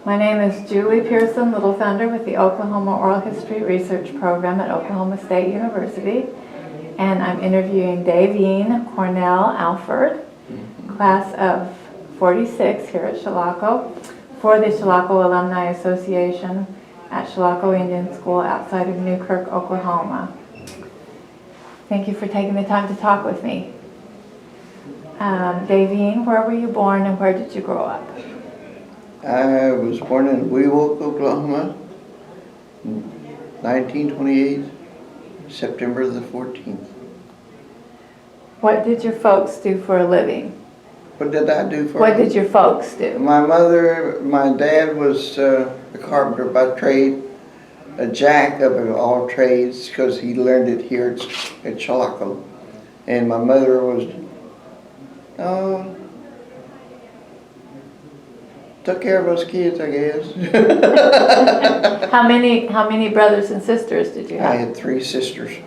My name is Julie Pearson, Little Thunder with the Oklahoma Oral History Research Program at Oklahoma State University. And I'm interviewing Davene Alford, class of 46 here at Chilocco, for the Chilocco Alumni Association at Chilocco Indian School outside of Newkirk, Oklahoma. Thank you for taking the time to talk with me. Davene, where were you born and where did you grow up? I was born in Newkirk, Oklahoma, 1928, September the 14th. What did your folks do for a living? What did I do for What did your folks do? My dad was a carpenter by trade, a jack of all trades, because he learned it here at Chilocco. And my mother was, took care of us kids, I guess. How many brothers and sisters did you have? I had 3 sisters.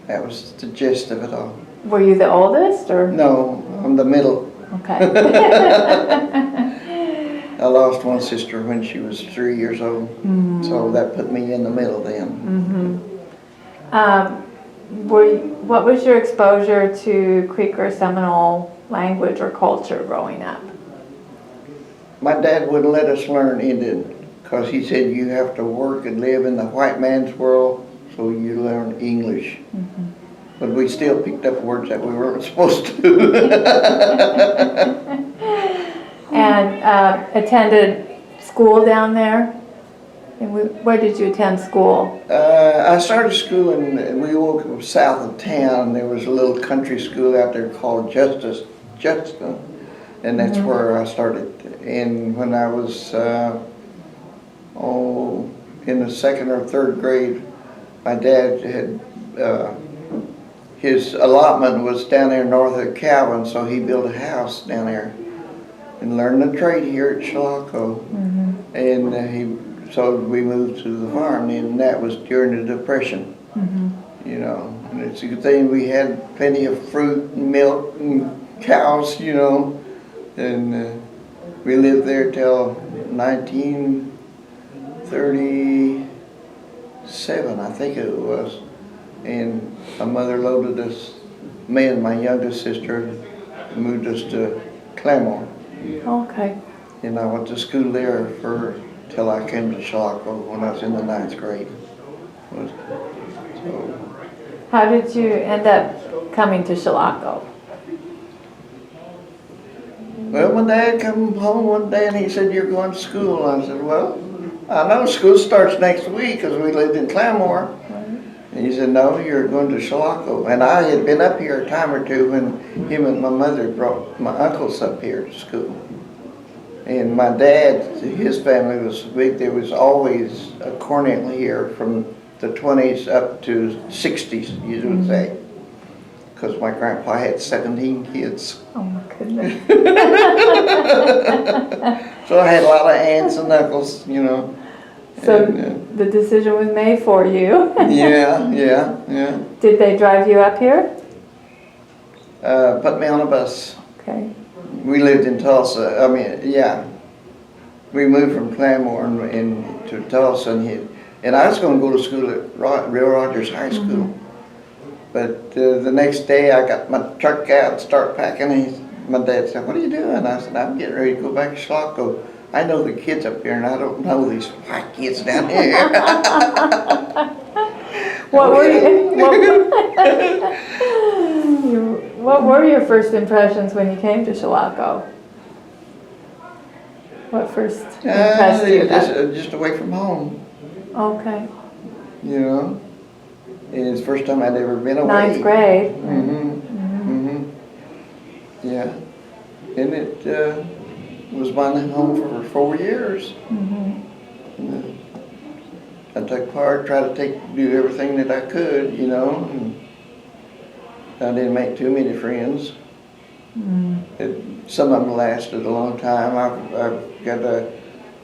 That was the gist of it all. Were you the oldest, or? No, I'm the middle. Okay. I lost one sister when she was 3 years old, so that put me in the middle then. What was your exposure to Creek or Seminole language or culture growing up? My dad wouldn't let us learn Indian because he said you have to work and live in the white man's world, so you learn English. But we still picked up words that we weren't supposed to. And attended school down there? And where did you attend school? I started school in Newkirk, south of town. There was a little country school out there called Justice, and that's where I started. And when I was in the 2nd or 3rd grade, my dad had his allotment was down there north of Calvin, so he built a house down there and learned the trade here at Chilocco. And so we moved to the farm, and that was during the Depression. You know, and it's a good thing we had plenty of fruit and milk and cows, you know, and we lived there till 1937, I think it was. And my mother loaded us, me and my youngest sister, moved us to Claremore. Okay. And I went to school there till I came to Chilocco when I was in the 9th grade. So, How did you end up coming to Chilocco? well, my dad came home one day and he said, "You're going to school." And I said, "Well, I know school starts next week," because we lived in Claremore. And he said, "No, you're going to Chilocco." And I had been up here a time or two when him and my mother brought my uncles up here to school. And my dad, his family was big. There was always a cornet here from the 20s up to 60s, you would say. Because my grandpa had 17 kids. Oh my goodness. So I had a lot of aunts and uncles, you know. So And, the decision was made for you. yeah. Did they drive you up here? Put me on a bus. Okay. We lived in Tulsa. We moved from Claremore to Tulsa, and I was going to go to school at Real Rogers High School. But the next day, I got my truck out and start packing. And my dad said, "What are you doing?" I said, "I'm getting ready to go back to Chilocco. I know the kids up here, and I don't know these white kids down here." What were your first impressions when you came to Chilocco? What first impressed you? Just away from home, Okay. you know. And it's the first time I'd ever been away. 9th grade. Yeah. And it was my home for 4 years. I took part, tried to do everything that I could, you know. And I didn't make too many friends. Some of them lasted a long time. I've got a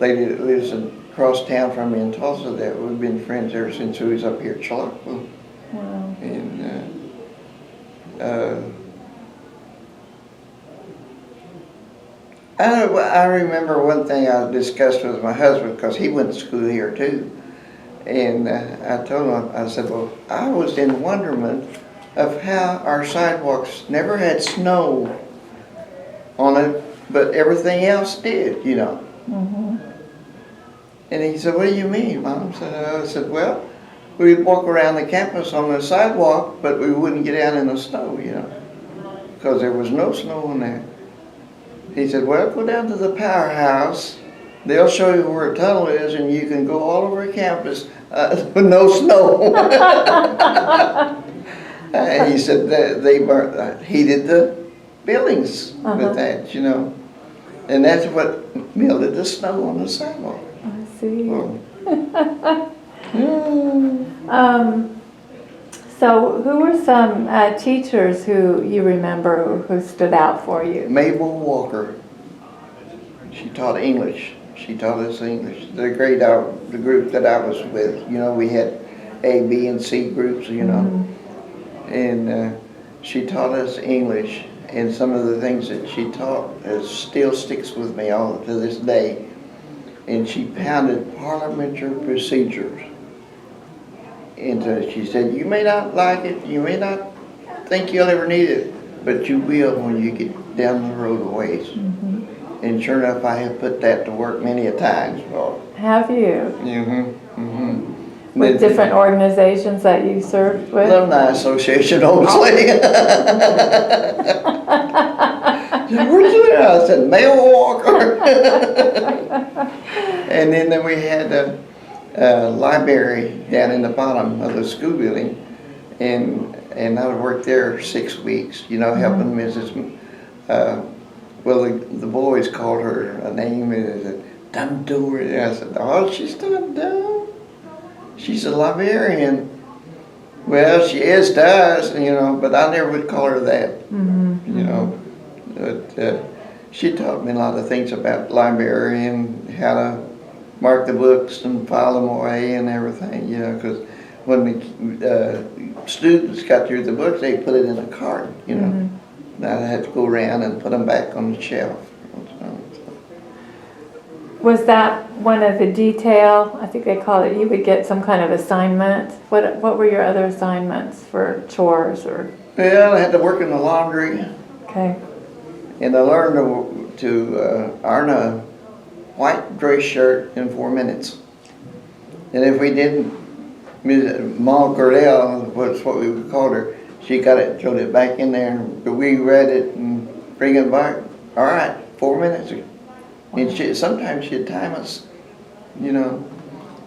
lady that lives across town from me in Tulsa that we've been friends ever since we was up here at Chilocco. Wow. And I remember one thing I discussed with my husband, because he went to school here too. And I told him, I said, well, I was in wonderment of how our sidewalks never had snow on it, but everything else did, you know. Mm-hmm. And he said, what do you mean, Mom? I said, well, we'd walk around the campus on the sidewalk, but we wouldn't get out in the snow, you know, because there was no snow on there. He said, well, go down to the powerhouse. They'll show you where a tunnel is, and you can go all over campus with no snow. And he said that they heated the buildings with that, you know. And that's what melted the snow on the sidewalk. I see. Oh. So who were some teachers who you remember who stood out for you? Mabel Walker. She taught English. She taught us English. The group that I was with, you know, we had A, B, and C groups, you know. And she taught us English. And some of the things that she taught still sticks with me all to this day. And she pounded parliamentary procedures. And she said, you may not like it, you may not think you'll ever need it, but you will when you get down the road a ways. And sure enough, I have put that to work many a times. Well, Have you? With Then, different organizations that you served with? Alumni Association, obviously. Where's that? I said, Mail Walker. And then we had a library down in the bottom of the school building, and I worked there 6 weeks, you know, helping Mrs. Well, the boys called her a name, and Dumb Dory. I said, oh, she's not dumb. She's a librarian. Well, she is to us, you know, but I never would call her that, you know. But she taught me a lot of things about library and how to mark the books and file them away and everything, you know, because when the students got through the books, they put it in a cart, you know. Now I had to go around and put them back on the shelf. Was that one of the detail, I think they call it, you would get some kind of assignment? What were your other assignments for chores or? Well, I had to work in the laundry. Okay. And I learned to iron a white dress shirt in 4 minutes. And if we didn't, Mom Cordell was what we called her, she got it, threw it back in there, but we read it and bring it back. All right, 4 minutes. And sometimes she'd time us, you know.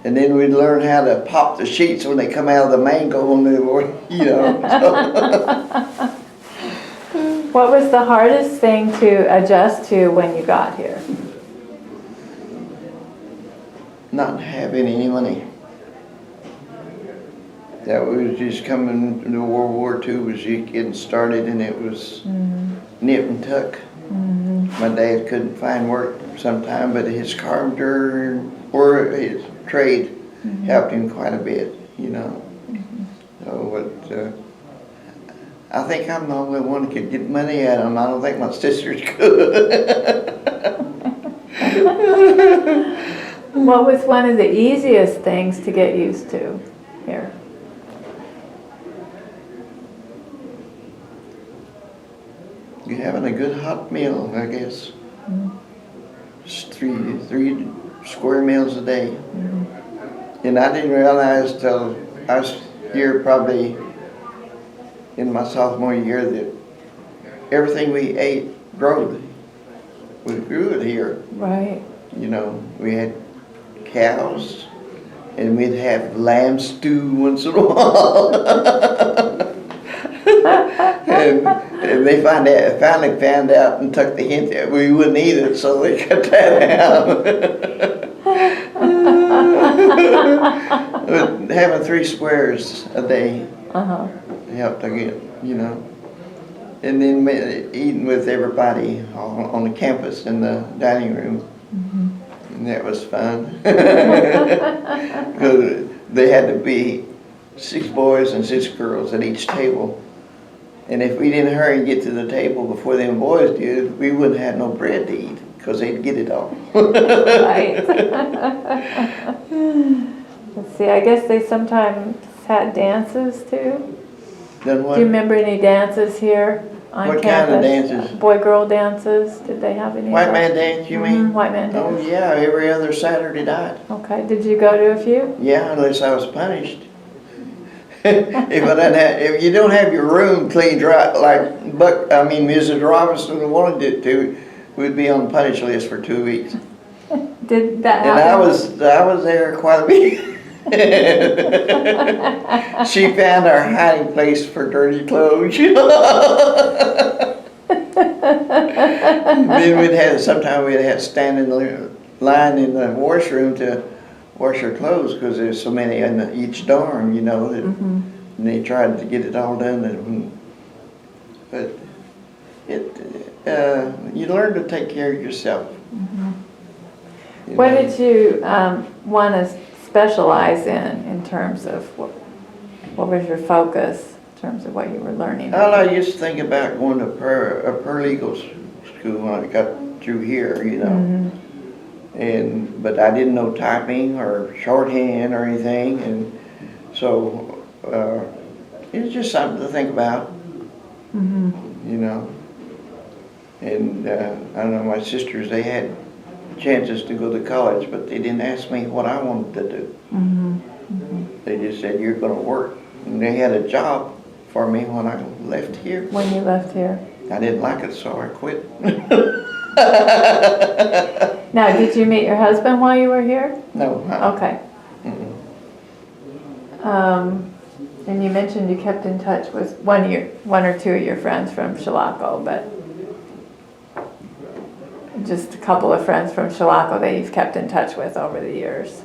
And then we'd learn how to pop the sheets when they come out of the mango, you know. What was the hardest thing to adjust to when you got here? Not having any money. That was just coming to World War II, was just getting started, and it was nip and tuck. My dad couldn't find work sometime, but his carpenter or his trade helped him quite a bit, you know. So, but I think I'm the only one that could get money out of them. I don't think my sisters could. What was one of the easiest things to get used to here? You're having a good hot meal, I guess. Just three square meals a day. And I didn't realize till I was here probably in my sophomore year that everything we ate growed. We grew it here. Right. You know, we had cows, and we'd have lamb stew once in a while. and they finally found out and took the hint that we wouldn't eat it, so they cut that out. But having 3 squares a day helped again, you know. And then eating with everybody on the campus in the dining room. And that was fun. Because they had to be 6 boys and 6 girls at each table. And if we didn't hurry and get to the table before them boys did, we wouldn't have no bread to eat. because they'd get it all. Right. Let's see, I guess they sometimes had dances too. Then what? Do you remember any dances here on What campus? kind of dances? Boy-girl dances, did they have any? White of man those? dance, you mean? White man Oh, dance. yeah, every other Saturday night. Okay, did you go to a few? Yeah, unless I was punished. If you don't have your room cleaned right, like Mrs. Robinson wanted it to, we'd be on the punish list for 2 weeks. Did that And happen? I was there quite a bit. She found our hiding place for dirty clothes. Then sometimes we'd have to stand in the line in the washroom to wash our clothes because there's so many in each dorm, that, and they tried to get it all done. But you learn to take care of yourself. What did you want to specialize in terms of what was your focus in terms of what you were learning? Well, I used to think about going to a paralegal school when I got through here, but I didn't know typing or shorthand or anything, and so it was just something to think about, And I don't know, my sisters, they had chances to go to college, but they didn't ask me what I wanted to do. They just said, you're going to work. And they had a job for me when I left here. When you left here? I didn't like it, so I quit. Now, did you meet your husband while you were here? No. Okay. And you mentioned you kept in touch with one or two of your friends from Chilocco, but just a couple of friends from Chilocco that you've kept in touch with over the years.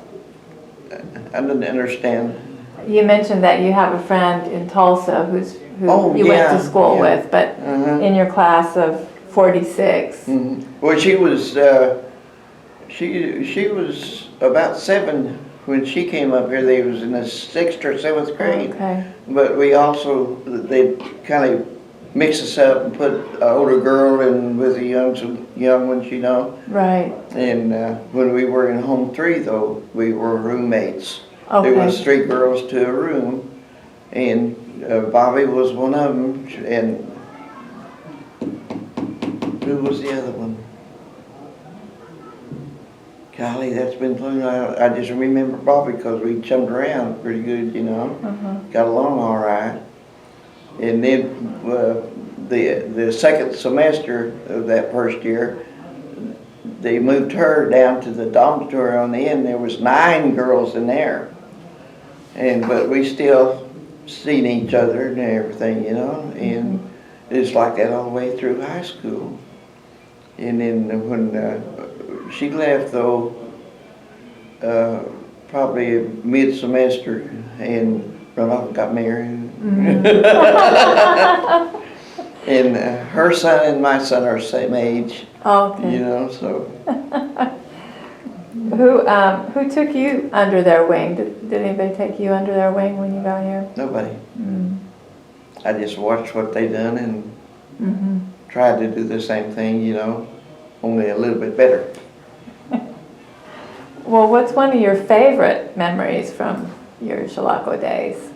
I didn't understand. You mentioned that you have a friend in Tulsa who you went to school with, but in your class of 46. Well, she was about 7 when she came up here. They was in the 6th or 7th grade. Okay. But they kind of mixed us up and put an older girl in with the young ones, Right. And when we were in home 3, though, we were roommates. Okay. There was 3 girls to a room, and Bobby was one of them, and who was the other one? Golly, that's been flown out. I just remember Bobby because we jumped around pretty good, Got along all right. And then the second semester of that first year, they moved her down to the dormitory on the end. There was 9 girls in there, but we still seen each other and everything, And it's like that all the way through high school. And then when she left, though, probably mid-semester, and run off and got married. And her son and my son are the same age. Okay. So. Who took you under their wing? Did anybody take you under their wing when you got here? Nobody. I just watched what they done and tried to do the same thing, only a little bit better. Well, what's one of your favorite memories from your Chilocco days?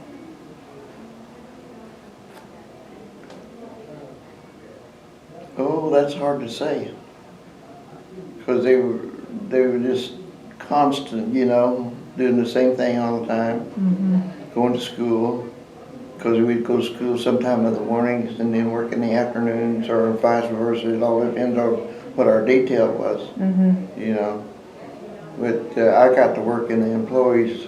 Oh, that's hard to say. Because they were just constant, doing the same thing all the time. Going to school. Because we'd go to school sometime in the mornings and then work in the afternoons or vice versa. It all depends on what our detail was, But I got to work in the employees'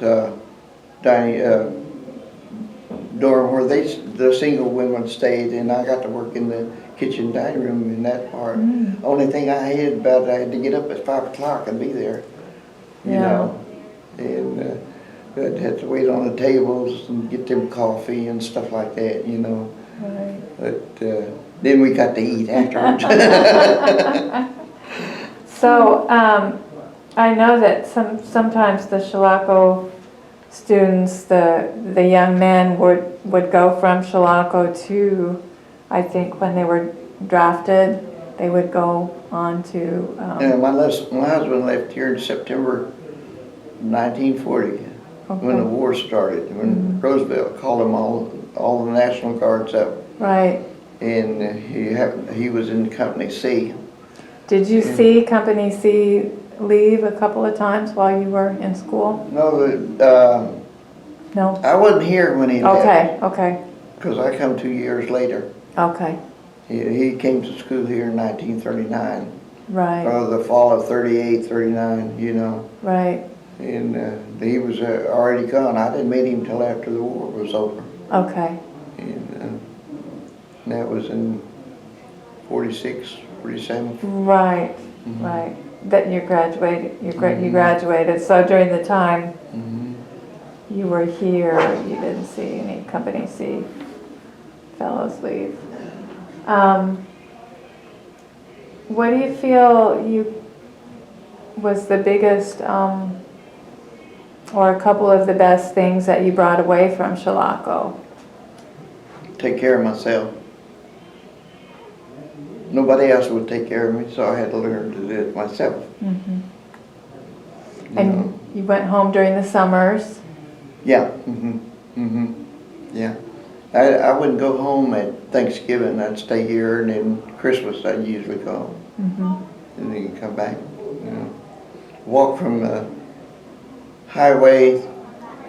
dorm where the single women stayed, and I got to work in the kitchen dining room in that part. Only thing I hated about it, I had to get up at 5 o'clock and be there, and I'd have to wait on the tables and get them coffee and stuff like that, Right. But then we got to eat afterwards. So I know that sometimes the Chilocco students, the young men would go from Chilocco to, I think when they were drafted, they would go on to, And my husband left here in September 1940, when the war started, when Roosevelt called them all the National Guards up. right. And he was in Company C. Did you see Company C leave a couple of times while you were in school? No, No? I wasn't here when he left. Okay, okay, Because I come 2 years later. okay, He came to school here in 1939, right, or the fall of 38, 39, you know. right, And he was already gone. I didn't meet him till after the war was over. okay, And that was in 46, 47. right, right. That you graduated, you graduated, so during the time you were here, you didn't see any Company C fellows leave. What do you feel was the biggest, or a couple of the best things that you brought away from Chilocco? Take care of myself. Nobody else would take care of me, so I had to learn to do it myself. Mm-hmm. You And know? you went home during the summers? Yeah. Yeah. I wouldn't go home at Thanksgiving. I'd stay here, and then Christmas I'd usually go home. And then come back. You know, walk from the highway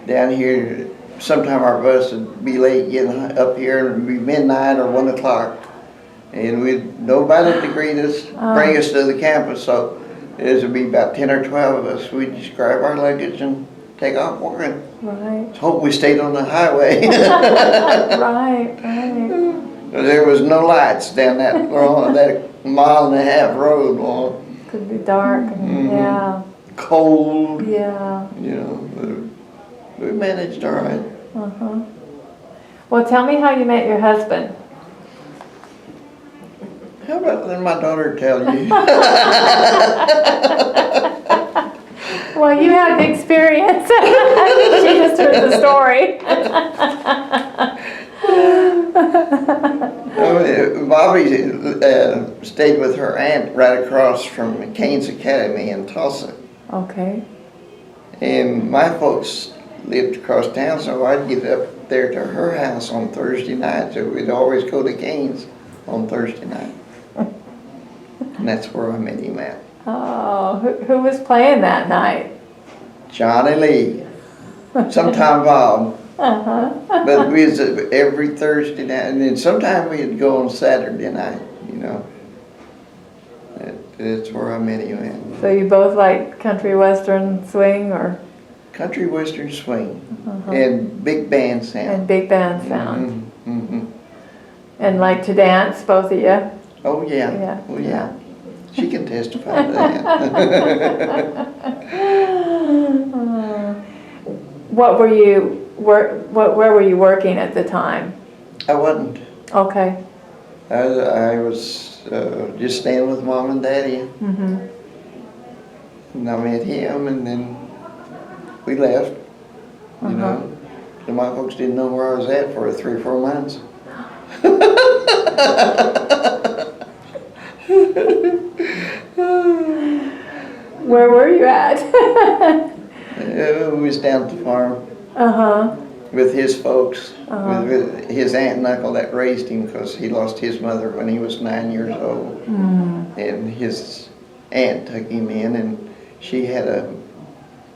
down here. Sometime our bus would be late getting up here, and it'd be midnight or 1 o'clock, and nobody to greet us, bring us to the campus. So it would be about 10 or 12 of us. We'd just grab our luggage and take off walking. Right. Hope we stayed on the highway. Right, right. There was no lights down that long, that 1.5 mile road long. Could be dark, and yeah, Cold, yeah. you know, but we managed all right. Well, tell me how you met your husband. How about letting my daughter tell you? Well, you have the experience. She just heard the story. Bobby stayed with her aunt right across from Canes Academy in Tulsa. Okay. And my folks lived across town, so I'd get up there to her house on Thursday night. So we'd always go to Canes on Thursday night. And that's where I met him at. Oh, who was playing that night? Johnny Lee. Sometime Bob. But we was every Thursday night, and then sometime we'd go on Saturday night, you know. That's where I met him at. So you both like country western swing or? Country western swing and big band sound. And big band sound. And like to dance, both of you? Oh yeah. Yeah. Oh yeah. She can testify to that. What were you where were you working at the time? I wasn't. Okay. I was just staying with Mom and Daddy. And I met him, and then we left. You know, so my folks didn't know where I was at for 3 or 4 months. Where were you at? We was down at the farm with his folks, with his aunt and uncle that raised him, because he lost his mother when he was 9 years old. And his aunt took him in, and she had a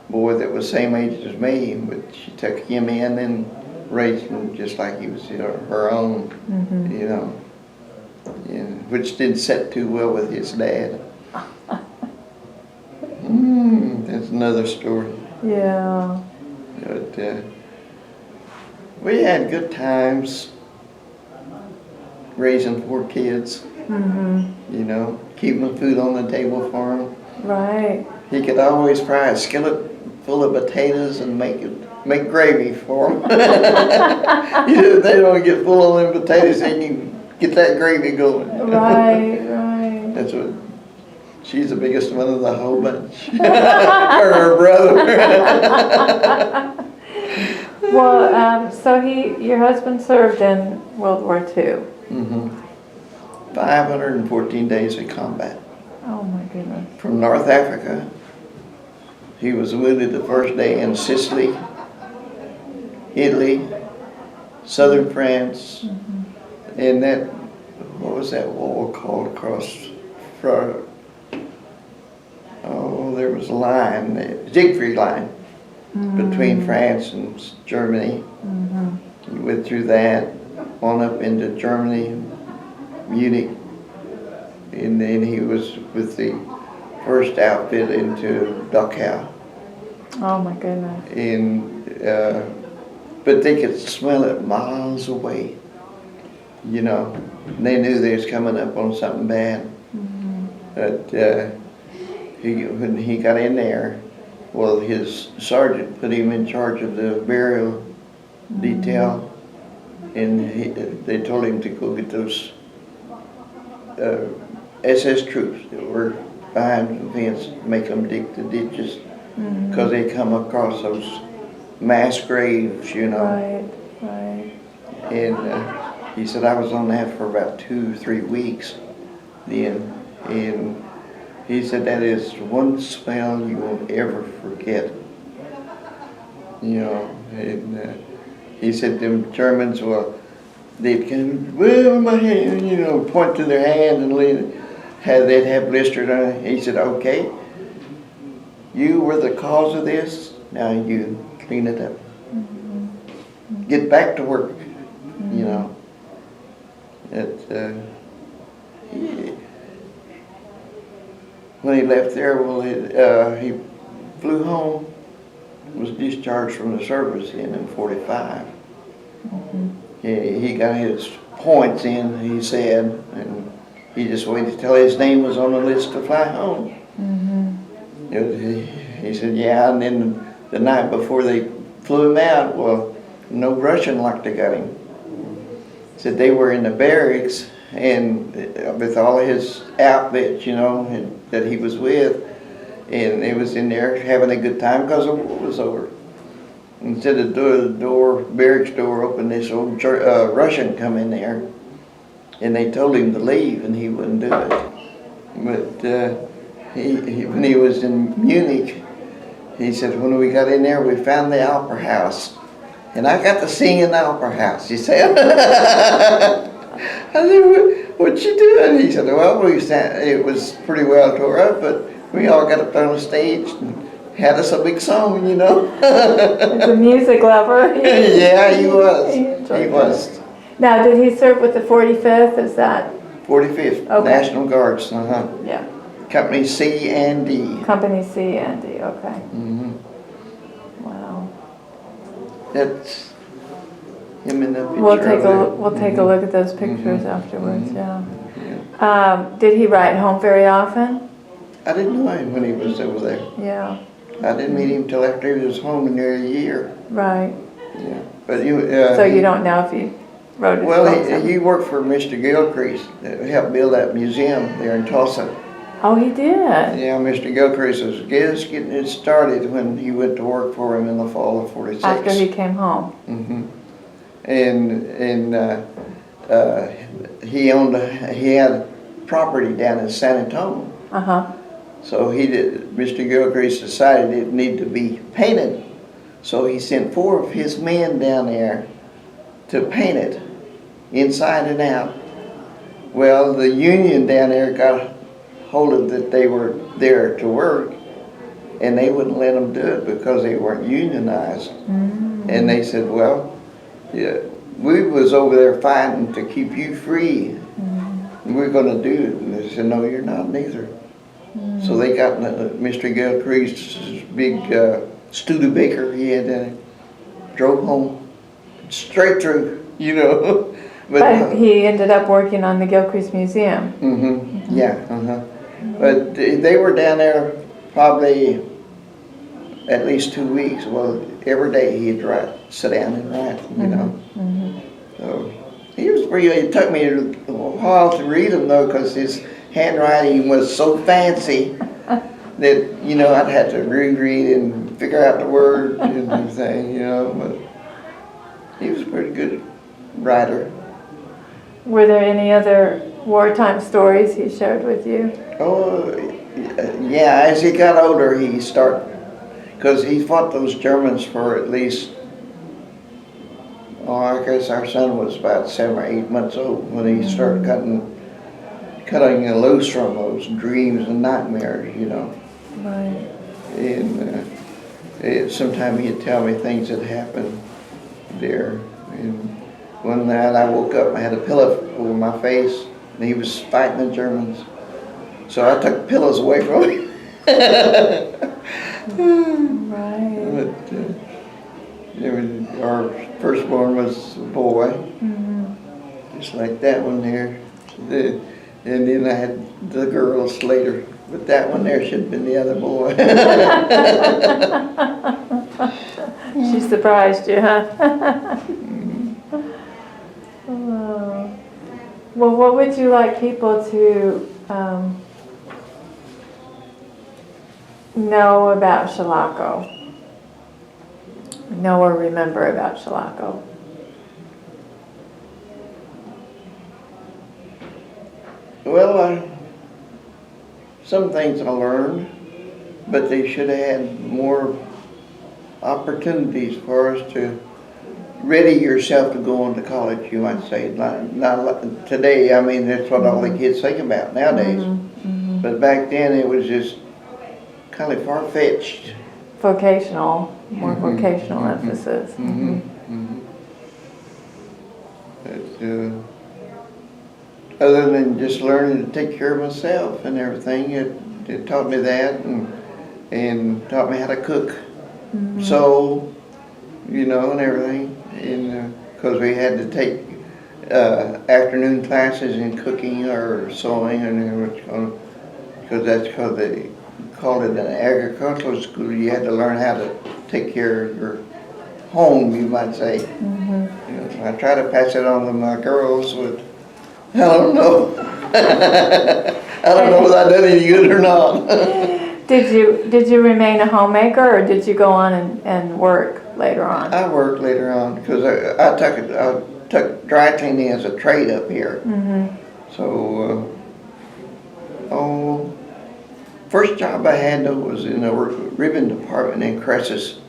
boy that was same age as me, but she took him in and raised him just like he was her own, you know, which didn't set too well with his dad. That's another story. Yeah. But we had good times raising 4 kids, you know, keeping food on the table for them. Right. He could always fry a skillet full of potatoes and make gravy for them. If they don't get full of them potatoes, they can get that gravy going. Right, right. That's what. She's the biggest one of the whole bunch. Her brother. Well, so your husband served in World War II. 514 days of combat. Oh my goodness. from North Africa. He was wounded the first day in Sicily, Italy, southern France, and that, what was that wall called across from, oh, there was a line, the Siegfried line, between France and Germany. He went through that, on up into Germany, Munich, and then he was with the first outfit into Dachau. Oh my goodness. And but they could smell it miles away, you know. And they knew they was coming up on something bad. But when he got in there, well, his sergeant put him in charge of the burial detail, and they told him to go get those SS troops that were behind the fence, make them dig the ditches, because they come across those mass graves, you know. Right. And he said, I was on that for about 2-3 weeks then, and he said that is one smell you won't ever forget, you know. And he said them Germans, well, they'd come, well, my hand, you know, point to their hand and they'd have blisters on it. He said, okay, you were the cause of this, now you clean it up. Get back to work, you know. When he left there, well, he flew home, was discharged from the service in 45. He got his points in, he said, and he just waited till his name was on the list to fly home. He said, yeah, and then the night before they flew him out, well, no Russian like they got him. Said they were in the barracks and with all his outfits, you know, that he was with, and they was in there having a good time because the war was over. Instead of the barracks door open, this old Russian come in there, and they told him to leave, and he wouldn't do it. But when he was in Munich, he said, when we got in there, we found the opera house. And I got to sing in the opera house, he said. I said, what you doing? He said, well, it was pretty well tore up, but we all got up on the stage and had us a big song, you know. He's a music lover. Yeah, he was. He was. Now, did he serve with the 45th? Is that? 45th, Okay. National Guards, Yeah. Company C and D. Company C and D, okay. Wow. That's him in the picture. We'll take a look at those pictures afterwards, yeah. Did he write home very often? I didn't know him when he was over there. Yeah. I didn't meet him till after he was home in nearly a year. Right. Yeah, but so you don't know if he wrote his well, he worked for Mr. Gilcrease that helped build that museum there in Tulsa. Oh, he did? Yeah, Mr. Gilcrease was just getting it started when he went to work for him in the fall of 46. After he came home? And he had property down in San Antonio. So Mr. Gilcrease decided it needed to be painted. So he sent 4 of his men down there to paint it, inside and out. Well, the union down there got hold of that they were there to work, and they wouldn't let them do it because they weren't unionized. And they said, well, yeah, we was over there fighting to keep you free. We're going to do it. And they said, no, you're not neither. So they got Mr. Gilcrease's big Studebaker he had, drove home straight through, you know. But he ended up working on the Gilcrease Museum. But they were down there probably at least 2 weeks. Well, every day he'd sit down and write, you know. So he was it took me a while to read him though, because his handwriting was so fancy that, you know, I'd have to reread and figure out the words and everything, you know. But he was a pretty good writer. Were there any other wartime stories he shared with you? Oh, yeah, as he got older, he started, because he fought those Germans for at least, oh, I guess our son was about 7 or 8 months old when he started cutting loose from those dreams and nightmares, you know. Right. And sometimes he'd tell me things that happened there. And one night I woke up, I had a pillow over my face, and he was fighting the Germans. So I took pillows away from him. Right. But our firstborn was a boy, just like that one there. And then I had the girls later, but that one there should have been the other boy. She surprised you, huh? Oh. Well, what would you like people to know about Chilocco? Know or remember about Chilocco? Well, some things I learned, but they should have had more opportunities for us to ready yourself to go on to college, you might say. Not like today, I mean, that's what all the kids think about nowadays. But back then it was just kind of far-fetched. Vocational, more vocational emphasis. But, other than just learning to take care of myself and everything, it taught me that and taught me how to cook, sew, you know, and everything. And because we had to take afternoon classes in cooking or sewing, and because that's because they called it an agricultural school. You had to learn how to take care of your home, you might say. You know, I try to pass it on to my girls, but I don't know. I don't know whether I did any good or not. Did you remain a homemaker, or did you go on and work later on? I worked later on because I took dry cleaning as a trade up here. So, first job I had though was in a ribbon department in Cressus,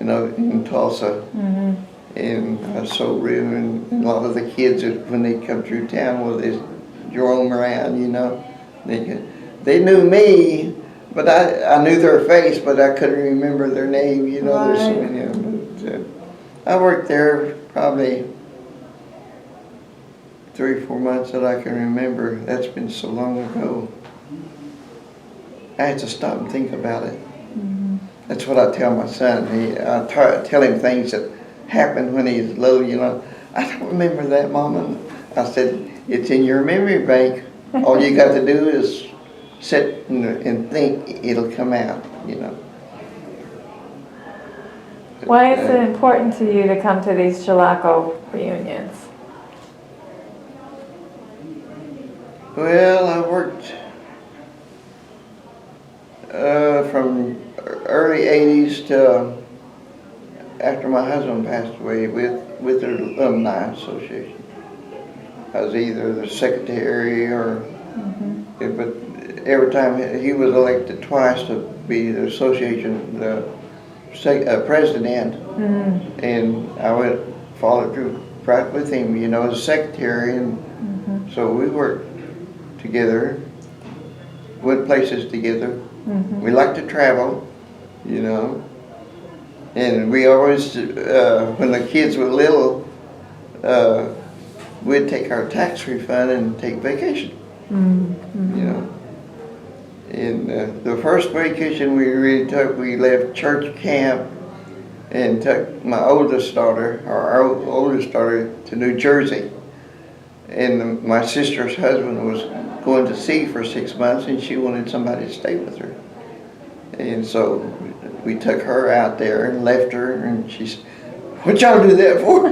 you know, in Tulsa. And I sewed ribbon, and a lot of the kids, when they come through town, well, they roam around, you know. They knew me, but I knew their face, but I couldn't remember their name, you know. There's so many of them. But, I worked there probably 3 or 4 months that I can remember. That's been so long ago. I had to stop and think about it. That's what I tell my son. I tell him things that happened when he was little, you know. I don't remember that, Mama. I said, it's in your memory bank. All you got to do is sit and think, it'll come out, you know. Why is it important to you to come to these Chilocco reunions? Well, I worked from early 80s to after my husband passed away with the Alumni Association. I was either the secretary or, but every time he was elected twice to be the association president, and I would follow through right with him, you know, as secretary, and so we worked together, went places together. We liked to travel, you know. And we always, when the kids were little, we'd take our tax refund and take vacation, you know. And the first vacation we really took, we left church camp and took my oldest daughter, or our oldest daughter, to New Jersey. And my sister's husband was going to sea for 6 months, and she wanted somebody to stay with her. And so we took her out there and left her, and she said, "What y'all do that for?"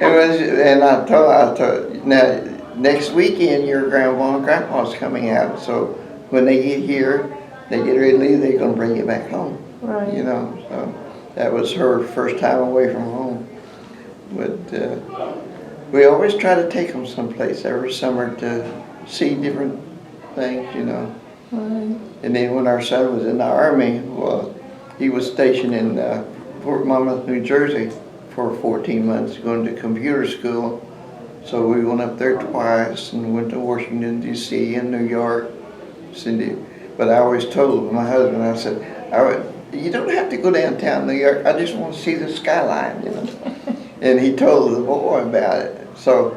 and I told her, now next weekend your grandma and grandpa's coming out, so when they get here, they get ready to leave, they're going to bring you back home. Right. You know, so that was her first time away from home. But we always try to take them someplace every summer to see different things, you know. Right. And then when our son was in the Army, well, he was stationed in Fort Monmouth, New Jersey for 14 months, going to computer school. So we went up there twice and went to Washington, D.C. and New York. Cindy. But I always told my husband, I said, you don't have to go downtown New York. I just want to see the skyline, you know. And he told the boy about it. So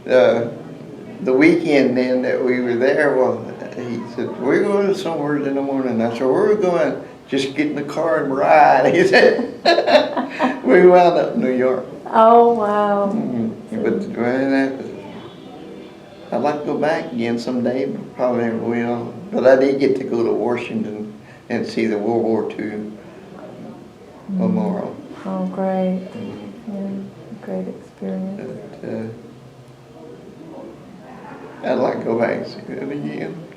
the weekend then that we were there, well, he said, we're going somewhere in the morning. I said, where are we going? Just get in the car and ride. He said, we wound up in New York. Oh, wow. But man, I'd like to go back again someday, but probably never will. But I did get to go to Washington and see the World War II memorial. Oh, great. Yeah, great experience. But, I'd like to go back and see that again.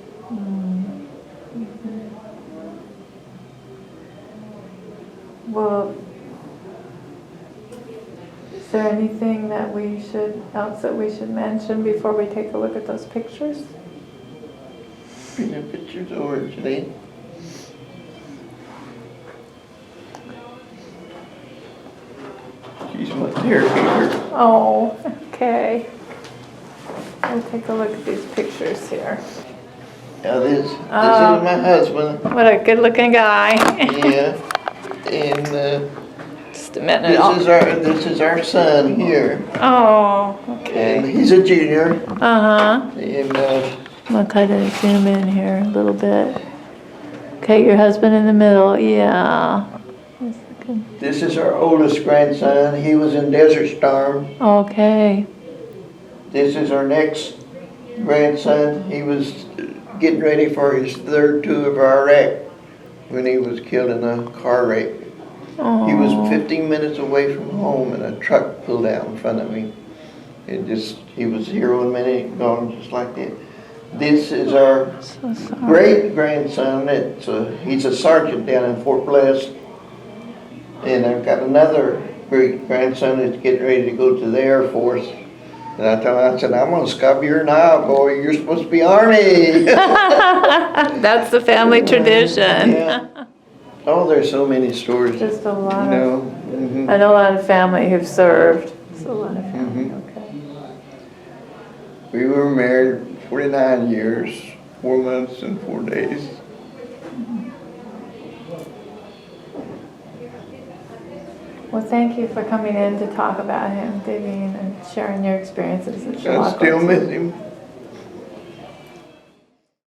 Well, is there anything that else that we should mention before we take a look at those pictures? Bring the pictures over today. She's my caretaker. Oh, okay. We'll take a look at these pictures here. Now this is my husband. What a good-looking guy. Yeah. And Just a minute. this is our son here. Oh, And okay. he's a junior. Uh-huh. And I'll kind of zoom in here a little bit. Okay, your husband in the middle, yeah. this is our oldest grandson. He was in Desert Storm. Okay. This is our next grandson. He was getting ready for his third tour of Iraq when he was killed in a car wreck. Oh. He was 15 minutes away from home and a truck pulled out in front of him. He was here 1 minute, gone just like that. This is our So sorry. great grandson. He's a sergeant down in Fort Bliss. And I've got another great grandson that's getting ready to go to the Air Force. And I told him, I said, I'm gonna scub your now, boy. You're supposed to be Army. That's the family tradition. Yeah. Oh, there's so many stories. Just a lot You know. of, I know a lot of family who've served. Just a lot of family, okay. We were married 49 years, 4 months and 4 days. Well, thank you for coming in to talk about him, Davene, and sharing your experiences at I Chilocco. still miss him.